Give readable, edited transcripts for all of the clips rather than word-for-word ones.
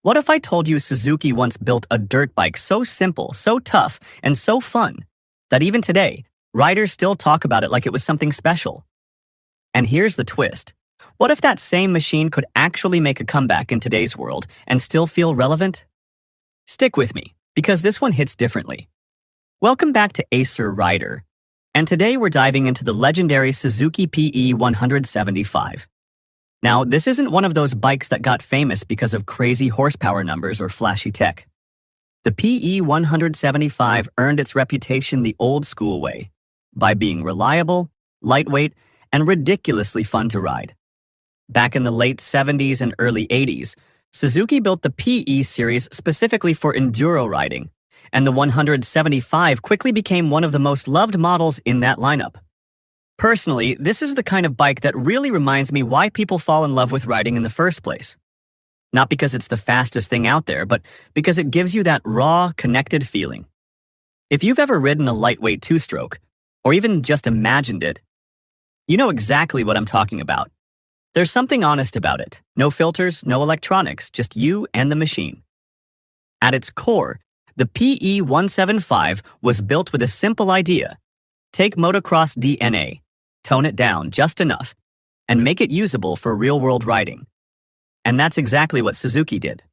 What if I told you Suzuki once built a dirt bike so simple, so tough, and so fun that even today, riders still talk about it like it was something special? And here's the twist. What if that same machine could actually make a comeback in today's world and still feel relevant? Stick with me, because this one hits differently. Welcome back to Acer Rider, and today we're diving into the legendary Suzuki PE175. Now, this isn't one of those bikes that got famous because of crazy horsepower numbers or flashy tech. The PE175 earned its reputation the old school way, by being reliable, lightweight, and ridiculously fun to ride. Back in the late 70s and early 80s, Suzuki built the PE series specifically for enduro riding, and the 175 quickly became one of the most loved models in that lineup. Personally, this is the kind of bike that really reminds me why people fall in love with riding in the first place. Not because it's the fastest thing out there, but because it gives you that raw, connected feeling. If you've ever ridden a lightweight two-stroke, or even just imagined it, you know exactly what I'm talking about. There's something honest about it. No filters, no electronics, just you and the machine. At its core, the PE175 was built with a simple idea. Take motocross DNA, tone it down just enough, and make it usable for real-world riding. And that's exactly what Suzuki did.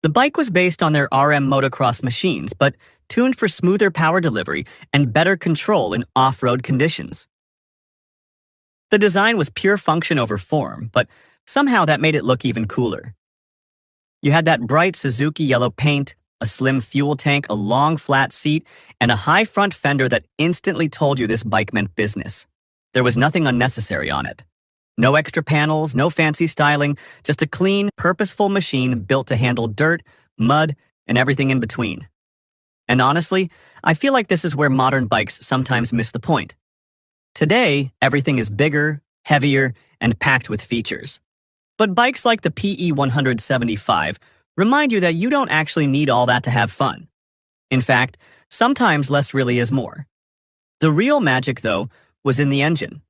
The bike was based on their RM motocross machines, but tuned for smoother power delivery and better control in off-road conditions. The design was pure function over form, but somehow that made it look even cooler. You had that bright Suzuki yellow paint, a slim fuel tank, a long flat seat, and a high front fender that instantly told you this bike meant business. There was nothing unnecessary on it. No extra panels, no fancy styling, just a clean, purposeful machine built to handle dirt, mud, and everything in between. And honestly, I feel like this is where modern bikes sometimes miss the point. Today, everything is bigger, heavier, and packed with features. But bikes like the PE175 remind you that you don't actually need all that to have fun. In fact, sometimes less really is more. The real magic, though, was in the engine.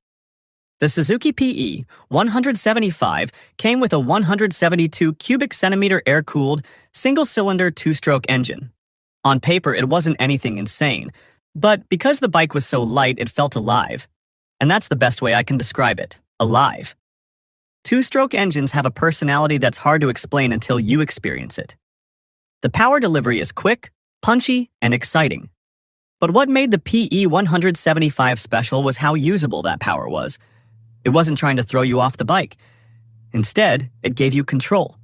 The Suzuki PE175 came with a 172 cubic centimeter air-cooled, single-cylinder two-stroke engine. On paper, it wasn't anything insane, but because the bike was so light, it felt alive. And that's the best way I can describe it, alive. Two-stroke engines have a personality that's hard to explain until you experience it. The power delivery is quick, punchy, and exciting. But what made the PE175 special was how usable that power was. It wasn't trying to throw you off the bike. Instead, it gave you control.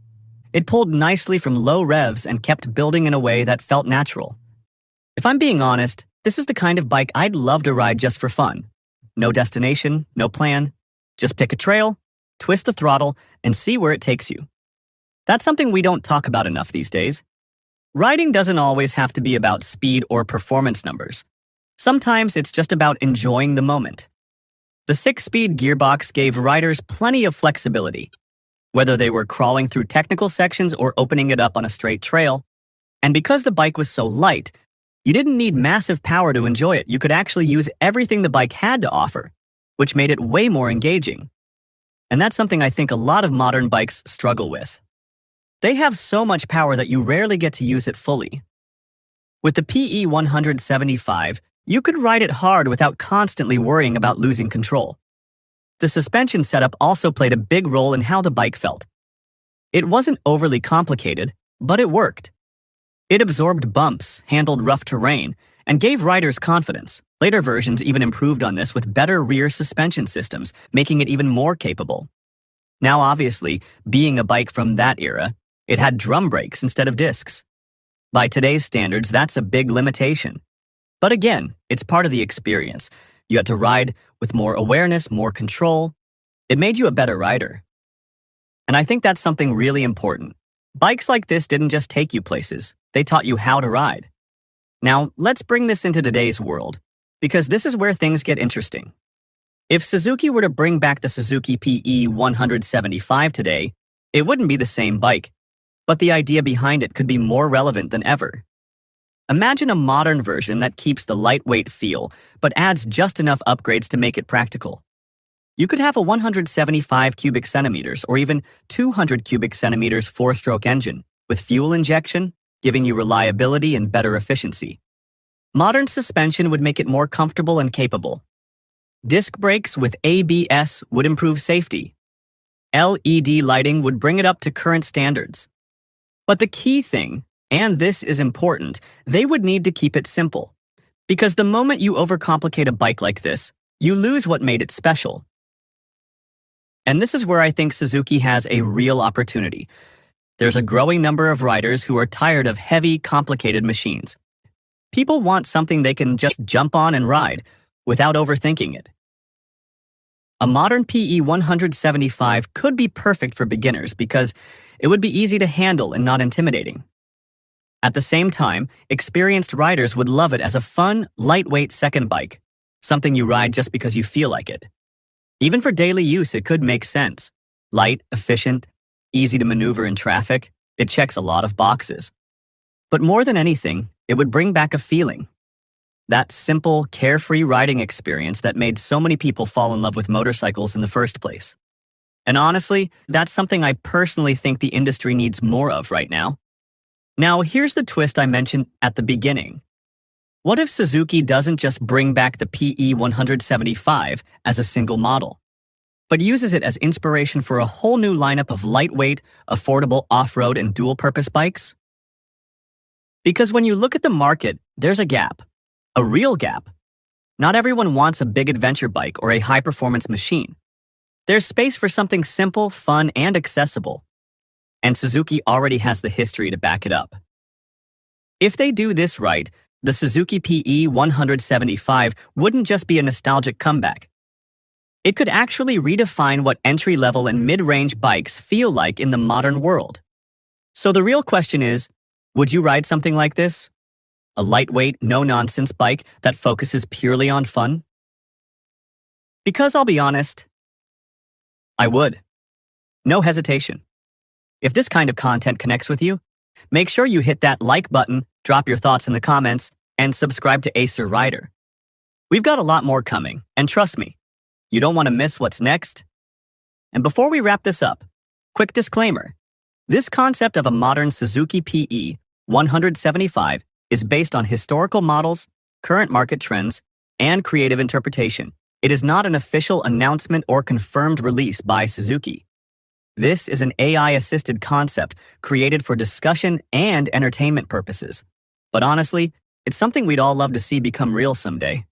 It pulled nicely from low revs and kept building in a way that felt natural. If I'm being honest, this is the kind of bike I'd love to ride just for fun. No destination, no plan. Just pick a trail, twist the throttle, and see where it takes you. That's something we don't talk about enough these days. Riding doesn't always have to be about speed or performance numbers. Sometimes it's just about enjoying the moment. The 6-speed gearbox gave riders plenty of flexibility, whether they were crawling through technical sections or opening it up on a straight trail. And because the bike was so light, you didn't need massive power to enjoy it. You could actually use everything the bike had to offer, which made it way more engaging. And that's something I think a lot of modern bikes struggle with. They have so much power that you rarely get to use it fully. With the PE175, you could ride it hard without constantly worrying about losing control. The suspension setup also played a big role in how the bike felt. It wasn't overly complicated, but it worked. It absorbed bumps, handled rough terrain, and gave riders confidence. Later versions even improved on this with better rear suspension systems, making it even more capable. Now, obviously, being a bike from that era, it had drum brakes instead of discs. By today's standards, that's a big limitation. But again, it's part of the experience. You had to ride with more awareness, more control. It made you a better rider. And I think that's something really important. Bikes like this didn't just take you places, they taught you how to ride. Now, let's bring this into today's world, because this is where things get interesting. If Suzuki were to bring back the Suzuki PE175 today, it wouldn't be the same bike, but the idea behind it could be more relevant than ever. Imagine a modern version that keeps the lightweight feel, but adds just enough upgrades to make it practical. You could have a 175 cubic centimeters or even 200 cubic centimeters four-stroke engine, with fuel injection, giving you reliability and better efficiency. Modern suspension would make it more comfortable and capable. Disc brakes with ABS would improve safety. LED lighting would bring it up to current standards. But the key thing, and this is important, they would need to keep it simple. Because the moment you overcomplicate a bike like this, you lose what made it special. And this is where I think Suzuki has a real opportunity. There's a growing number of riders who are tired of heavy, complicated machines. People want something they can just jump on and ride without overthinking it. A modern PE175 could be perfect for beginners because it would be easy to handle and not intimidating. At the same time, experienced riders would love it as a fun, lightweight second bike, something you ride just because you feel like it. Even for daily use, it could make sense. Light, efficient, easy to maneuver in traffic, it checks a lot of boxes. But more than anything, it would bring back a feeling. That simple, carefree riding experience that made so many people fall in love with motorcycles in the first place. And honestly, that's something I personally think the industry needs more of right now. Now, here's the twist I mentioned at the beginning. What if Suzuki doesn't just bring back the PE175 as a single model, but uses it as inspiration for a whole new lineup of lightweight, affordable off-road and dual-purpose bikes? Because when you look at the market, there's a gap. A real gap. Not everyone wants a big adventure bike or a high-performance machine. There's space for something simple, fun, and accessible. And Suzuki already has the history to back it up. If they do this right, the Suzuki PE175 wouldn't just be a nostalgic comeback. It could actually redefine what entry-level and mid-range bikes feel like in the modern world. So the real question is, would you ride something like this? A lightweight, no-nonsense bike that focuses purely on fun? Because I'll be honest, I would. No hesitation. If this kind of content connects with you, make sure you hit that like button, drop your thoughts in the comments, and subscribe to Acer Rider. We've got a lot more coming, and trust me, you don't want to miss what's next. And before we wrap this up, quick disclaimer. This concept of a modern Suzuki PE175 is based on historical models, current market trends, and creative interpretation. It is not an official announcement or confirmed release by Suzuki. This is an AI-assisted concept created for discussion and entertainment purposes. But honestly, it's something we'd all love to see become real someday.